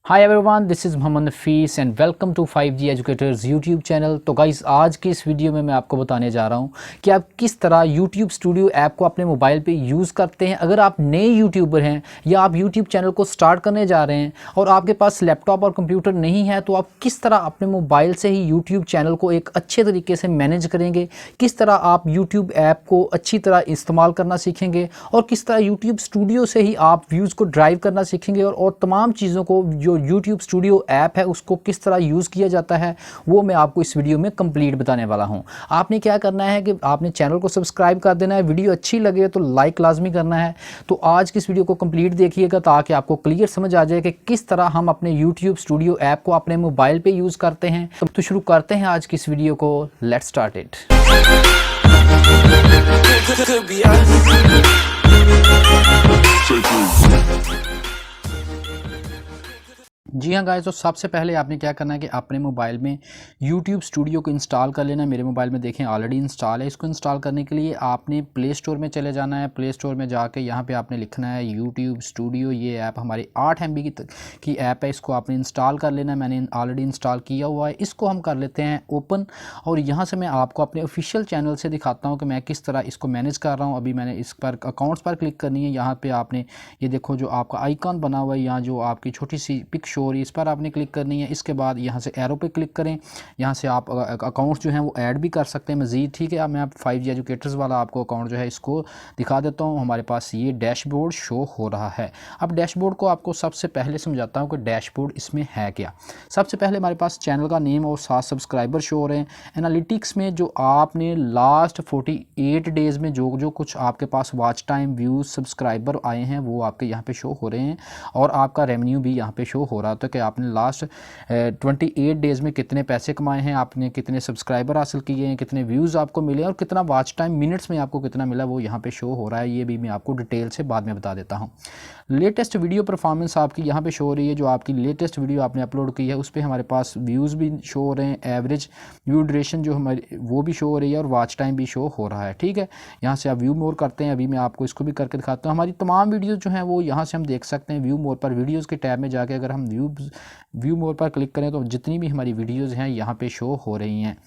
Hi everyone, this is Mohammad Nafees and welcome to 5G educators YouTube channel. तो guys, आज की इस वीडियो में मैं आपको बताने जा रहा हूं कि आप किस तरह यूट्यूब स्टूडियो ऐप को अपने मोबाइल पे यूज़ करते हैं। अगर आप नए यूट्यूबर हैं या आप यूट्यूब चैनल को स्टार्ट करने जा रहे हैं और आपके पास लैपटॉप और कंप्यूटर नहीं है, तो आप किस तरह अपने मोबाइल से ही यूट्यूब चैनल को एक अच्छे तरीके से मैनेज करेंगे, किस तरह आप यूट्यूब ऐप को अच्छी तरह इस्तेमाल करना सीखेंगे और किस तरह यूट्यूब स्टूडियो से ही आप व्यूज़ को ड्राइव करना सीखेंगे और तमाम चीज़ों को जो YouTube स्टूडियो ऐप है उसको किस तरह यूज़ किया जाता है, वो मैं आपको इस वीडियो में कंप्लीट बताने वाला हूं। आपने क्या करना है कि आपने चैनल को सब्सक्राइब कर देना है, वीडियो अच्छी लगे तो लाइक लाजमी करना है। तो आज की इस वीडियो को कंप्लीट देखिएगा ताकि आपको क्लियर समझ आ जाए कि किस तरह हम अपने YouTube स्टूडियो ऐप को अपने मोबाइल पर यूज़ करते हैं। तो शुरू करते हैं आज की इस वीडियो को। Let's start it. जी हाँ गाइस, तो सबसे पहले आपने क्या करना है कि अपने मोबाइल में YouTube स्टूडियो को इंस्टॉल कर लेना है। मेरे मोबाइल में देखें ऑलरेडी इंस्टॉल है। इसको इंस्टॉल करने के लिए आपने प्ले स्टोर में चले जाना है। प्ले स्टोर में जाके यहाँ पे आपने लिखना है YouTube स्टूडियो। ये ऐप हमारी 8 MB की ऐप है, इसको आपने इंस्टॉल कर लेना है। मैंने ऑलरेडी इंस्टॉल किया हुआ है। इसको हम कर लेते हैं ओपन और यहाँ से मैं आपको अपने ऑफिशियल चैनल से दिखाता हूँ कि मैं किस तरह इसको मैनेज कर रहा हूँ। अभी मैंने इस पर अकाउंट्स पर क्लिक करनी है। यहाँ पर आपने ये देखो जो आपका आइकॉन बना हुआ है, यहाँ जो आपकी छोटी सी पिक शो हो रही है, इस पर आपने क्लिक करनी है। इसके बाद यहाँ से एरो पे क्लिक करें। यहाँ से आप अकाउंट्स जो हैं वो ऐड भी कर सकते हैं मज़ीद। ठीक है, अब मैं 5G एजुकेटर्स वाला आपको अकाउंट जो है इसको दिखा देता हूँ। हमारे पास ये डैशबोर्ड शो हो रहा है। अब डैशबोर्ड को आपको सबसे पहले समझाता हूँ कि डैशबोर्ड इसमें है क्या। सबसे पहले हमारे पास चैनल का नेम और 7 सब्सक्राइबर शो हो रहे हैं। एनालिटिक्स में जो आपने लास्ट 48 डेज़ में जो कुछ आपके पास वॉच टाइम, व्यूज़, सब्सक्राइबर आए हैं वो आपके यहाँ पे शो हो रहे हैं और आपका रेवेन्यू भी यहाँ पे शो हो रहा है। तो कि आपने लास्ट 28 डेज़ में कितने पैसे कमाए हैं, आपने कितने सब्सक्राइबर हासिल किए हैं, कितने व्यूज़ आपको मिले और कितना वॉच टाइम मिनट्स में आपको कितना मिला, वो यहाँ पे शो हो रहा है। ये भी मैं आपको डिटेल से बाद में बता देता हूँ। लेटेस्ट वीडियो परफॉर्मेंस आपकी यहाँ पे शो हो रही है। जो आपकी लेटेस्ट वीडियो आपने अपलोड की है उस पर हमारे पास व्यूज़ भी शो हो रहे हैं, एवरेज व्यू ड्यूरेशन जो हमारी वो भी शो हो रही है और वॉच टाइम भी शो हो रहा है। ठीक है, यहाँ से आप व्यू मोर करते हैं। अभी मैं आपको इसको भी करके दिखाता हूँ। हमारी तमाम वीडियोज़ जो हैं वो यहाँ से हम देख सकते हैं। व्यू मोर पर वीडियोज़ के टैब में जाके अगर हम व्यू मोर पर क्लिक करें तो जितनी भी हमारी वीडियोज़ हैं यहाँ पे शो हो रही हैं।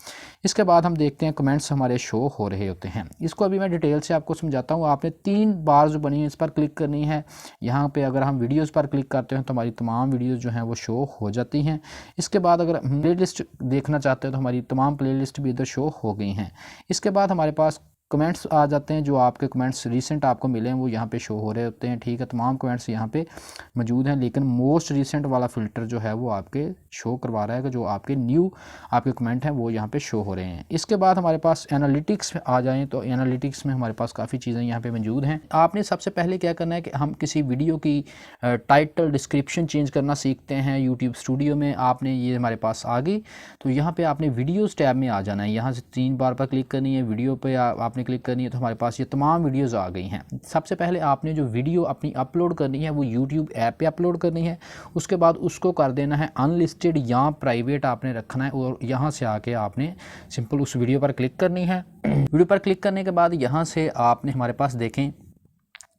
इसके बाद हम देखते हैं कमेंट्स हमारे शो हो रहे होते हैं। इसको अभी मैं डिटेल से आपको समझाता हूँ। आपने 3 बार जो बनी है इस पर क्लिक करनी है। यहाँ पे अगर हम वीडियोज़ पर क्लिक करते हैं तो हमारी तमाम वीडियोज़ जो हैं वो शो हो जाती हैं। इसके बाद अगर हम प्ले लिस्ट देखना चाहते हैं तो हमारी तमाम प्ले लिस्ट भी इधर शो हो गई हैं। इसके बाद हमारे पास कमेंट्स आ जाते हैं। जो आपके कमेंट्स रीसेंट आपको मिले हैं वो यहाँ पे शो हो रहे होते हैं। ठीक है, तमाम कमेंट्स यहाँ पे मौजूद हैं, लेकिन मोस्ट रीसेंट वाला फ़िल्टर जो है वो आपके शो करवा रहा है कि जो आपके न्यू आपके कमेंट हैं वो यहाँ पे शो हो रहे हैं। इसके बाद हमारे पास एनालिटिक्स में आ जाएँ तो एनालिटिक्स में हमारे पास काफ़ी चीज़ें यहाँ पर मौजूद हैं। आपने सबसे पहले क्या करना है कि हम किसी वीडियो की टाइटल डिस्क्रिप्शन चेंज करना सीखते हैं यूट्यूब स्टूडियो में। आपने ये हमारे पास आ गई तो यहाँ पर आपने वीडियोज़ टैब में आ जाना है। यहाँ से 3 बार पर क्लिक करनी है। वीडियो पर आपने क्लिक करनी है तो हमारे पास ये तमाम वीडियोज़ आ गई हैं। सबसे पहले आपने जो वीडियो अपनी अपलोड करनी है वो YouTube ऐप पे अपलोड करनी है। उसके बाद उसको कर देना है अनलिस्टेड या प्राइवेट आपने रखना है और यहाँ से आके आपने सिंपल उस वीडियो पर क्लिक करनी है। वीडियो पर क्लिक करने के बाद यहाँ से आपने हमारे पास देखें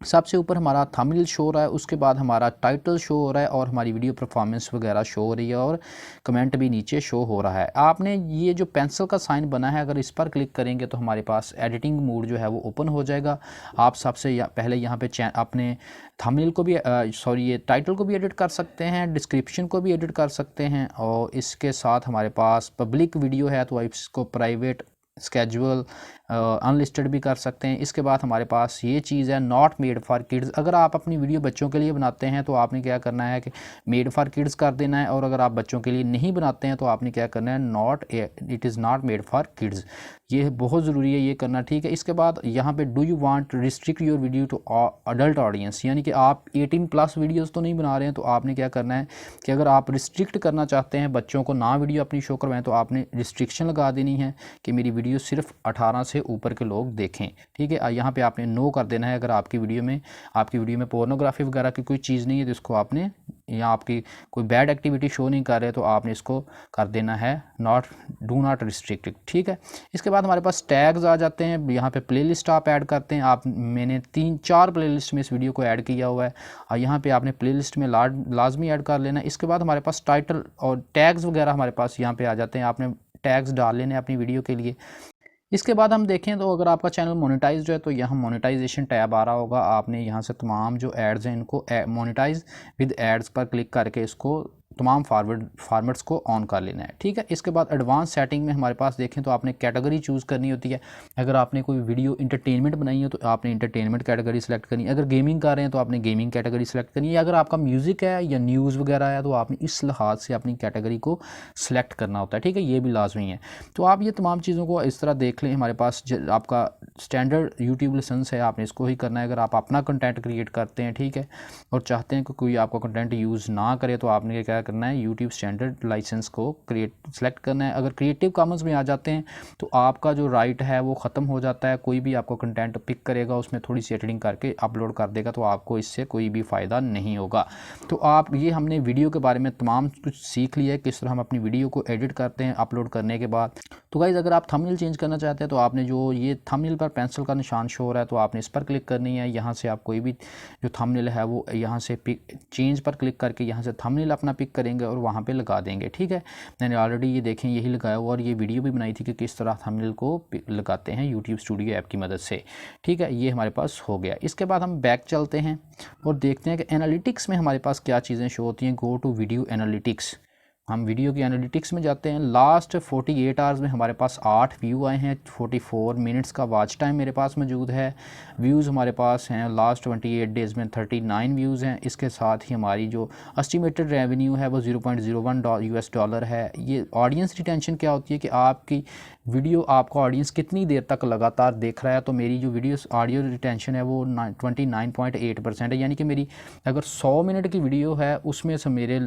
सबसे ऊपर हमारा थंबनेल शो हो रहा है, उसके बाद हमारा टाइटल शो हो रहा है और हमारी वीडियो परफॉर्मेंस वगैरह शो हो रही है और कमेंट भी नीचे शो हो रहा है। आपने ये जो पेंसिल का साइन बना है अगर इस पर क्लिक करेंगे तो हमारे पास एडिटिंग मोड जो है वो ओपन हो जाएगा। आप सबसे पहले यहाँ पे अपने थंबनेल को भी ये टाइटल को भी एडिट कर सकते हैं, डिस्क्रिप्शन को भी एडिट कर सकते हैं और इसके साथ हमारे पास पब्लिक वीडियो है तो आप इसको प्राइवेट, स्केजुअल, अनलिस्टेड भी कर सकते हैं। इसके बाद हमारे पास ये चीज़ है नॉट मेड फॉर किड्स। अगर आप अपनी वीडियो बच्चों के लिए बनाते हैं तो आपने क्या करना है कि मेड फॉर किड्स कर देना है और अगर आप बच्चों के लिए नहीं बनाते हैं तो आपने क्या करना है it is not made for kids. ये बहुत ज़रूरी है ये करना। ठीक है, इसके बाद यहाँ पे do you want restrict your video to adult audience, यानी कि आप 18+ वीडियोज़ तो नहीं बना रहे हैं तो आपने क्या करना है कि अगर आप रिस्ट्रिक्ट करना चाहते हैं बच्चों को ना वीडियो अपनी शो करवाएं तो आपने रिस्ट्रिक्शन लगा देनी है कि मेरी वीडियो सिर्फ 18 से ऊपर के लोग देखें। ठीक है, यहाँ पे आपने नो कर देना है। अगर आपकी वीडियो में पोर्नोग्राफी वगैरह की कोई चीज़ नहीं है तो इसको आपने या आपकी कोई बैड एक्टिविटी शो नहीं कर रहे तो आपने इसको कर देना है डू नॉट रिस्ट्रिक्टेड, ठीक है। इसके बाद हमारे पास टैग्स आ जाते हैं। यहाँ पे प्लेलिस्ट आप ऐड करते हैं। मैंने 3-4 प्लेलिस्ट में इस वीडियो को ऐड किया हुआ है और यहाँ पे आपने प्लेलिस्ट में लाजमी ऐड कर लेना है। इसके बाद हमारे पास टाइटल और टैग्स वगैरह हमारे पास यहाँ पे आ जाते हैं। आपने टैग्स डाल लेने अपनी वीडियो के लिए। इसके बाद हम देखें तो अगर आपका चैनल मोनेटाइज्ड है तो यहाँ मोनेटाइजेशन टैब आ रहा होगा। आपने यहाँ से तमाम जो एड्स हैं इनको मोनेटाइज विद एड्स पर क्लिक करके इसको तमाम फॉर्मेट्स को ऑन कर लेना है, ठीक है। इसके बाद एडवांस सेटिंग में हमारे पास देखें तो आपने कैटेगरी चूज़ करनी होती है। अगर आपने कोई वीडियो इंटरटेनमेंट बनाई है तो आपने इंटरटेनमेंट कैटेगरी सेलेक्ट करनी है। अगर गेमिंग कर रहे हैं तो आपने गेमिंग कैटेगरी सेलेक्ट करनी है। अगर आपका म्यूज़िक है या न्यूज़ वगैरह है तो आपने इस लिहाज से अपनी कैटेगरी को सिलेक्ट करना होता है, ठीक है। ये भी लाजमी है। तो आप ये तमाम चीज़ों को इस तरह देख लें। हमारे पास आपका स्टैंडर्ड यूट्यूब लाइसेंस है, आपने इसको ही करना है। अगर आप अपना कंटेंट क्रिएट करते हैं, ठीक है, और चाहते हैं कि कोई आपका कंटेंट यूज़ ना करे तो आपने क्या करना है, यूट्यूब स्टैंडर्ड लाइसेंस को सेलेक्ट करना है। अगर क्रिएटिव कॉमन्स में आ जाते हैं तो आपका जो राइट है वो ख़त्म हो जाता है। कोई भी आपको कंटेंट पिक करेगा उसमें थोड़ी सी एडिटिंग करके अपलोड कर देगा तो आपको इससे कोई भी फ़ायदा नहीं होगा। तो आप ये हमने वीडियो के बारे में तमाम कुछ सीख लिया है, किस तरह हम अपनी वीडियो को एडिट करते हैं अपलोड करने के बाद। तो गाइज़ अगर आप थंबनेल चेंज करना चाहते हैं तो आपने जो ये थंबनेल पर पेंसिल का निशान शो हो रहा है तो आपने इस पर क्लिक करनी है। यहाँ से आप कोई भी जो थंबनेल है वो यहाँ से चेंज पर क्लिक करके यहाँ से थंबनेल अपना पिक करेंगे और वहाँ पे लगा देंगे, ठीक है। मैंने ऑलरेडी ये देखें यही लगाया हुआ और ये वीडियो भी बनाई थी कि किस तरह थंबनेल को लगाते हैं यूट्यूब स्टूडियो ऐप की मदद से, ठीक है। ये हमारे पास हो गया। इसके बाद हम बैक चलते हैं और देखते हैं कि एनालिटिक्स में हमारे पास क्या चीज़ें शो होती हैं। Go to video analytics. हम वीडियो की एनालिटिक्स में जाते हैं। लास्ट 48 आवर्स में हमारे पास 8 व्यू आए हैं। 44 मिनट्स का वॉच टाइम मेरे पास मौजूद है। व्यूज़ हमारे पास हैं लास्ट 28 डेज़ में 39 व्यूज़ हैं। इसके साथ ही हमारी जो एस्टिमेटेड रेवेन्यू है वो $0.01 है। ये ऑडियंस रिटेंशन क्या होती है कि आपकी वीडियो आपका ऑडियंस कितनी देर तक लगातार देख रहा है। तो मेरी जो वीडियो ऑडियो रिटेंशन है वो 29.8% है। यानी कि मेरी अगर 100 मिनट की वीडियो है उसमें से मेरे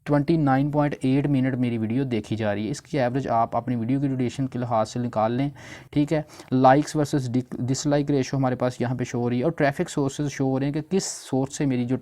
29.8 मिनट मेरी वीडियो देखी जा रही है। इसकी एवरेज आप अपनी वीडियो की ड्यूरेशन के लिहाज से निकाल लें, ठीक है। लाइक्स वर्सेस डिसलाइक रेशो हमारे पास यहाँ पे शो हो रही है और ट्रैफिक सोर्सेज शो हो रहे हैं कि किस सोर्स से मेरी जो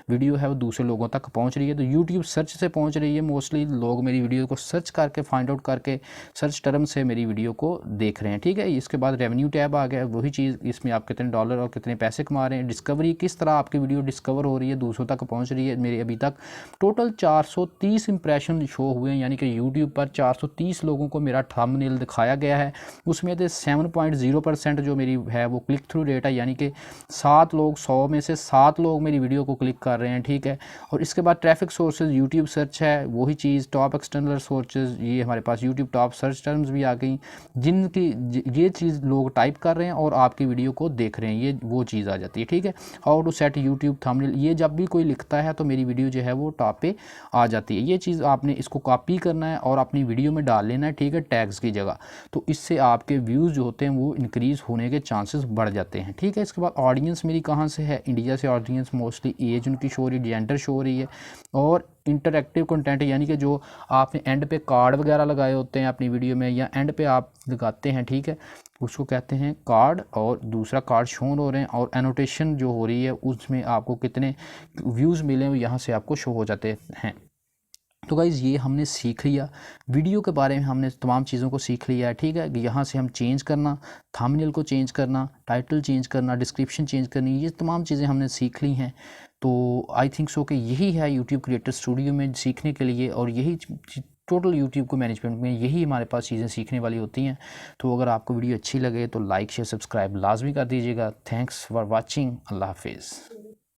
वीडियो है वो दूसरे लोगों तक पहुँच रही है। तो यूट्यूब सर्च से पहुँच रही है। मोस्टली लोग मेरी वीडियो को सर्च करके फाइंड आउट करके सर्च टर्म से मेरी वीडियो को देख रहे हैं, ठीक है। इसके बाद रेवेन्यू टैब आ गया। वही चीज़, इसमें आप कितने डॉलर और कितने पैसे कमा रहे हैं। डिस्कवरी, किस तरह आपकी वीडियो डिस्कवर हो रही है, दूसरों तक पहुँच रही है। मेरे अभी तक टोटल 430 इंप्रेशन शो हुए हैं। यानी कि यूट्यूब पर 430 लोगों को मेरा थंबनेल दिखाया गया है। उसमें से 7.0% जो मेरी है वो क्लिक थ्रू रेट है। यानी कि 7 लोग 100 में से 7 लोग मेरी वीडियो को क्लिक कर रहे हैं, ठीक है। और इसके बाद ट्रैफिक सोर्सेज यूट्यूब सर्च है। वही चीज़ टॉप एक्सटर्नल सोर्सेज, ये हमारे पास यूट्यूब टॉप सर्च टर्म्स भी आ गई जिनकी ये चीज़ लोग टाइप कर रहे हैं और आपकी वीडियो को देख रहे हैं। ये वो चीज़ आ जाती है, ठीक है। How to set YouTube thumbnail, ये जब भी कोई लिखता है तो मेरी वीडियो जो है वो टॉप पे आ जाती है। ये चीज़ आपने इसको कॉपी करना है और अपनी वीडियो में डाल लेना है, ठीक है, टैग्स की जगह। तो इससे आपके व्यूज़ जो होते हैं वो इंक्रीज़ होने के चांसेस बढ़ जाते हैं, ठीक है। इसके बाद ऑडियंस मेरी कहाँ से है, इंडिया से ऑडियंस, मोस्टली एज उनकी शो हो रही है, जेंडर शो हो रही है। और इंटरैक्टिव कंटेंट यानी कि जो आपने एंड पे कार्ड वगैरह लगाए होते हैं अपनी वीडियो में या एंड पे आप लगाते हैं, ठीक है, उसको कहते हैं कार्ड। और दूसरा कार्ड शो हो रहे हैं और एनोटेशन जो हो रही है उसमें आपको कितने व्यूज़ मिले हैं यहाँ से आपको शो हो जाते हैं। तो गाइज़ ये हमने सीख लिया वीडियो के बारे में, हमने तमाम चीज़ों को सीख लिया है, ठीक है। कि यहाँ से हम चेंज करना, थंबनेल को चेंज करना, टाइटल चेंज करना, डिस्क्रिप्शन चेंज करनी, ये तमाम चीज़ें हमने सीख ली हैं। तो आई थिंक सो कि यही है यूट्यूब क्रिएटर स्टूडियो में सीखने के लिए, और यही टोटल यूट्यूब को मैनेजमेंट में यही हमारे पास चीज़ें सीखने वाली होती हैं। तो अगर आपको वीडियो अच्छी लगे तो लाइक शेयर सब्सक्राइब लाजमी कर दीजिएगा। Thanks for watching. अल्लाह हाफिज़।